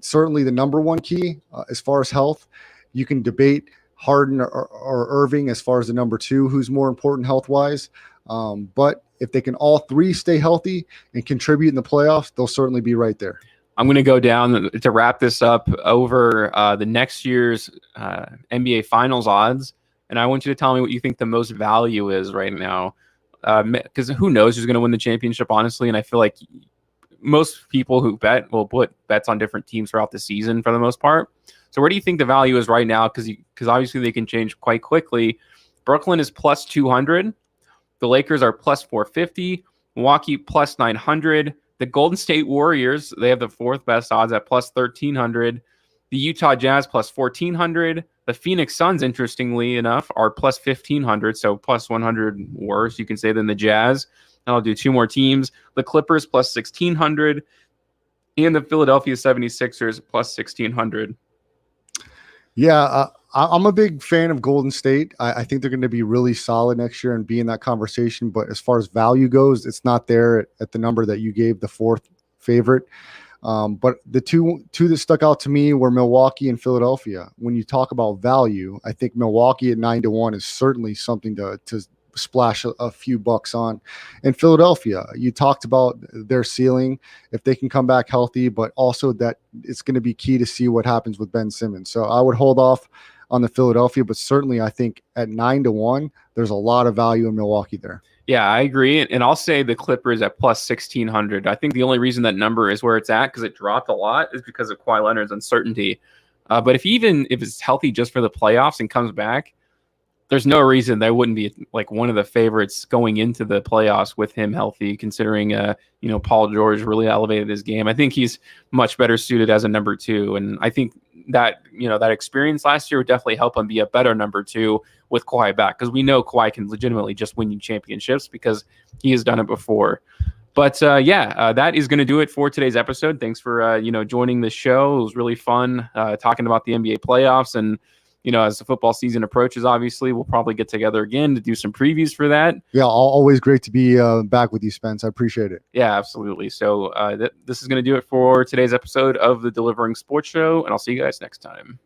certainly the number one key as far as health. You can debate Harden or Irving as far as the number two, who's more important health-wise. But if they can all three stay healthy and contribute in the playoffs, they'll certainly be right there. I'm going to go down to wrap this up over the next year's NBA Finals odds, and I want you to tell me what you think the most value is right now. Because who knows who's going to win the championship, honestly, and I feel like most people who bet will put bets on different teams throughout the season for the most part. So where do you think the value is right now? Because obviously they can change quite quickly. Brooklyn is plus 200. The Lakers are plus 450. Milwaukee plus 900. The Golden State Warriors, they have the fourth best odds at plus 1,300. The Utah Jazz plus 1,400. The Phoenix Suns, interestingly enough, are plus 1,500, so plus 100 worse, you can say, than the Jazz. And I'll do two more teams. The Clippers plus 1,600 and the Philadelphia 76ers plus 1,600. Yeah, I'm a big fan of Golden State. I think they're going to be really solid next year and be in that conversation. But as far as value goes, it's not there at the number that you gave the fourth favorite. But the two that stuck out to me were Milwaukee and Philadelphia. When you talk about value, I think Milwaukee at 9-1 is certainly something to splash a few bucks on. And Philadelphia, you talked about their ceiling if they can come back healthy, but also that it's going to be key to see what happens with Ben Simmons. So I would hold off on the Philadelphia, but certainly I think at 9-1, there's a lot of value in Milwaukee there. Yeah, I agree. And I'll say the Clippers at plus 1,600. I think the only reason that number is where it's at, because it dropped a lot, is because of Kawhi Leonard's uncertainty. But if it's healthy just for the playoffs and comes back, there's no reason they wouldn't be like one of the favorites going into the playoffs with him healthy, considering Paul George really elevated his game. I think he's much better suited as a number two. And I think that, that experience last year would definitely help him be a better number two with Kawhi back, because we know Kawhi can legitimately just win you championships because he has done it before. But that is going to do it for today's episode. Thanks for joining the show. It was really fun talking about the NBA playoffs, and as the football season approaches, obviously we'll probably get together again to do some previews for that. Yeah, always great to be back with you, Spence. I appreciate it. Yeah, absolutely. So this is going to do it for today's episode of the Delivering Sports Show, and I'll see you guys next time.